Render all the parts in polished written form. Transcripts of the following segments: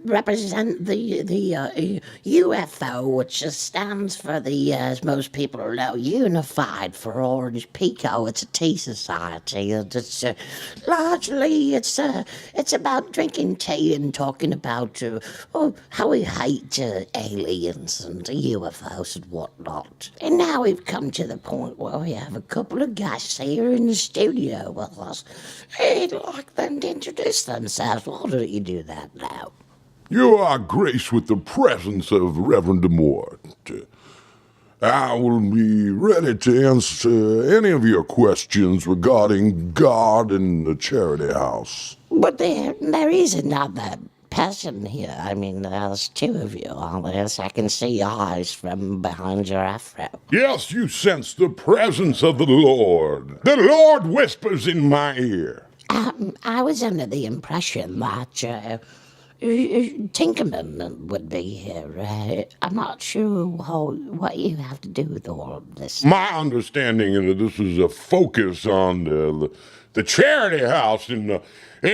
represent the UFO, which stands for as most people know, Unified for Orange Pico. It's a tea society, and it's largely it's about drinking tea and talking about how we hate aliens and UFOs and whatnot. And now we've come to the point where we have a couple of guests here in the studio with us. I'd like them to introduce themselves. Why don't you do that now? You are graced with the presence of Reverend DeMort. I will be ready to answer any of your questions regarding God and the charity house. But there is another person here. I mean, there's two of you on this. I can see eyes from behind your afro. Yes, you sense the presence of the Lord. The Lord whispers in my ear. I was under the impression that Tinkerman would be here. I'm not sure what you have to do with all of this. My understanding is that this is a focus on the charity house and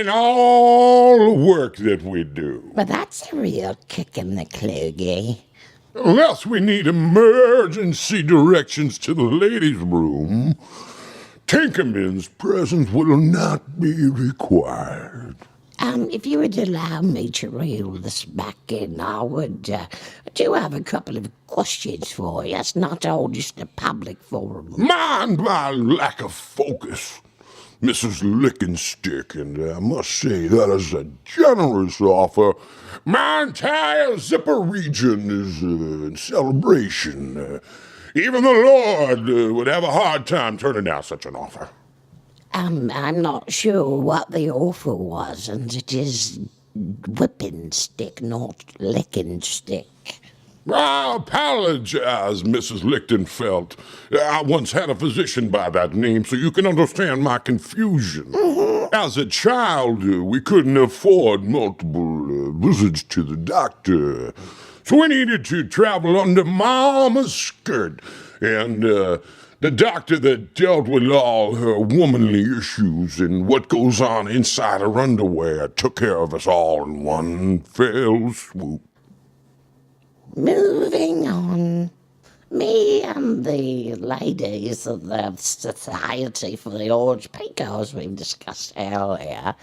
all the work that we do. But that's a real kick in the cloogie. Unless we need emergency directions to the ladies' room, Tinkerman's presence will not be required. If you would allow me to reel this back in, I do have a couple of questions for you. It's not all just a public forum. Mind my lack of focus, Mrs. Lickenstick, and I must say that is a generous offer. My entire zipper region is in celebration. Even the Lord would have a hard time turning down such an offer. I'm not sure what the offer was, and it is whipping stick, not licking stick. I apologize, Mrs. Lichtenfeld. I once had a physician by that name, so you can understand my confusion. Mm-hmm. As a child, we couldn't afford multiple visits to the doctor, so we needed to travel under Mama's skirt, and the doctor that dealt with all her womanly issues and what goes on inside her underwear took care of us all in one fell swoop. Moving on. Me and the ladies of the Society for the Orange Pico, we've discussed earlier,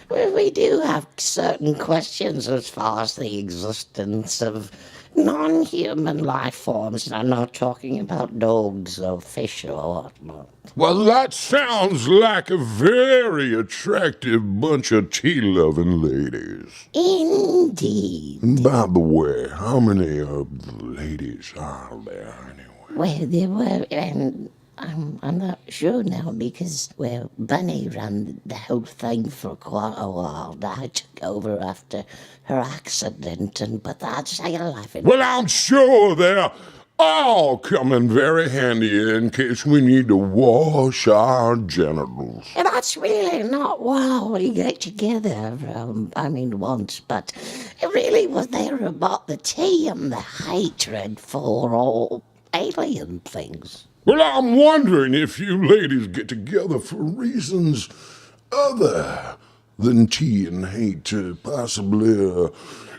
we do have certain questions as far as the existence of non-human life forms, and I'm not talking about dogs or fish or whatnot. Well, that sounds like a very attractive bunch of tea-loving ladies. Indeed. By the way, how many of the ladies are there anyway? Well, there were, and I'm not sure now because, well, Bunny ran the whole thing for quite a while. I took over after her accident, but that's how you're laughing. Well, I'm sure they're all coming very handy in case we need to wash our genitals. And that's really not why we get together, once, but it really was there about the tea and the hatred for all alien things. Well, I'm wondering if you ladies get together for reasons other than tea and hate. Possibly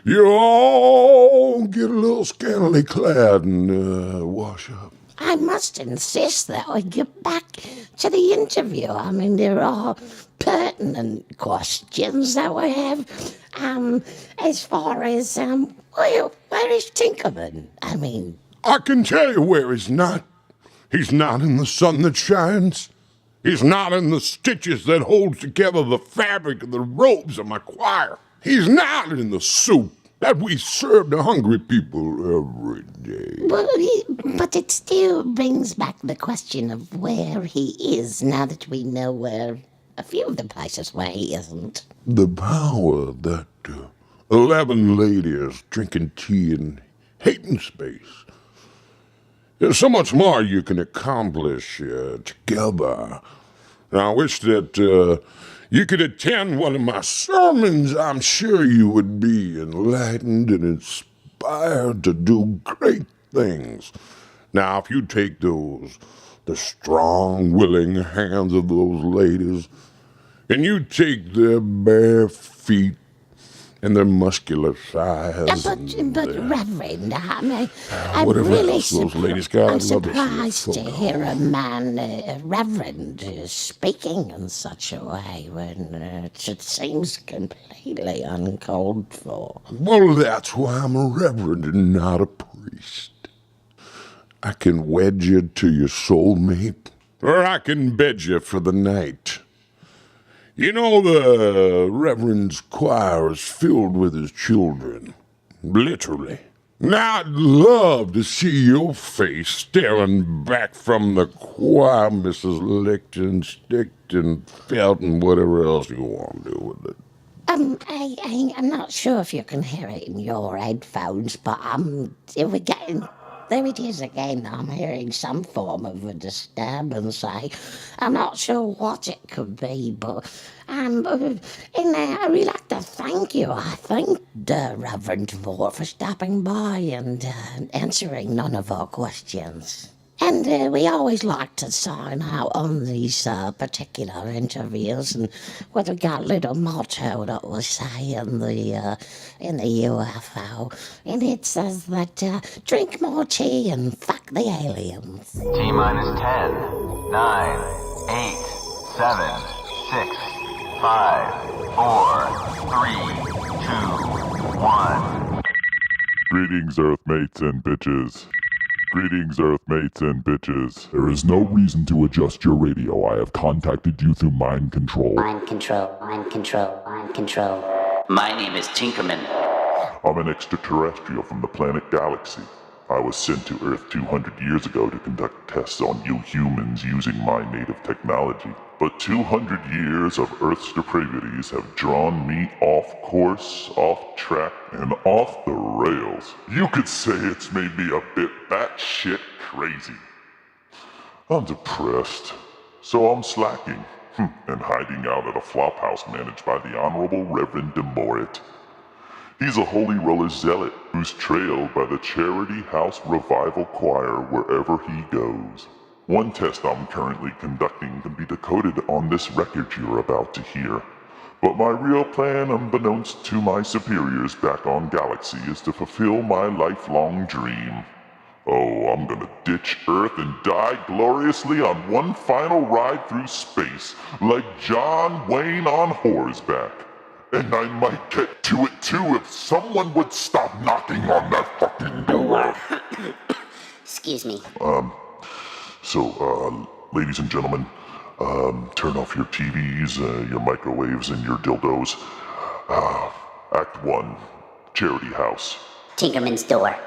you all get a little scantily clad and wash up. I must insist that we get back to the interview. There are pertinent questions that we have. As far as, where is Tinkerman? I can tell you where he's not. He's not in the sun that shines. He's not in the stitches that hold together the fabric of the robes of my choir. He's not in the soup that we serve to hungry people every day. Well, but it still brings back the question of where he is, now that we know where a few of the places where he isn't. The power that 11 ladies drinking tea and hating space. There's so much more you can accomplish together. And I wish that you could attend one of my sermons. I'm sure you would be enlightened and inspired to do great things. Now, if you take the strong, willing hands of those ladies, and you take their bare feet and their muscular thighs. But Reverend, I'm Whatever really else those ladies got, I'm I'd love to see a surprised to photo. hear a man, Reverend, speaking in such a way when it seems completely uncalled for. Well, that's why I'm a reverend and not a priest. I can wed you to your soulmate, or I can bed you for the night. You know, the Reverend's choir is filled with his children. Literally. Now, I'd love to see your face staring back from the choir, Mrs. Lickton, Sticked, and Felt, and whatever else you want to do with it. I'm not sure if you can hear it in your headphones, but we're getting. There it is again. I'm hearing some form of a disturbance. I'm not sure what it could be, but I'd really like to thank you. I thanked Reverend Ford for stopping by and answering none of our questions. And we always like to sign out on these particular interviews, and we've got a little motto that we say in the UFO, and it says that drink more tea and fuck the aliens. T-minus 10, 9, 8, 7, 6, 5, 4, 3, 2, 1. Greetings, Earthmates and bitches. Greetings, Earthmates and bitches. There is no reason to adjust your radio. I have contacted you through mind control. Mind control, mind control, mind control. My name is Tinkerman. I'm an extraterrestrial from the planet Galaxy. I was sent to Earth 200 years ago to conduct tests on you humans using my native technology. But 200 years of Earth's depravities have drawn me off course, off track, and off the rails. You could say it's made me a bit batshit crazy. I'm depressed, so I'm slacking, and hiding out at a flophouse managed by the Honorable Reverend DeMorit. He's a holy roller zealot who's trailed by the Charity House Revival Choir wherever he goes. One test I'm currently conducting can be decoded on this record you're about to hear. But my real plan, unbeknownst to my superiors back on Galaxy, is to fulfill my lifelong dream. Oh, I'm gonna ditch Earth and die gloriously on one final ride through space, like John Wayne on horseback. And I might get to it too if someone would stop knocking on that fucking door. Excuse me. So, ladies and gentlemen, turn off your TVs, your microwaves, and your dildos. Act 1, Charity House. Tinkerman's door.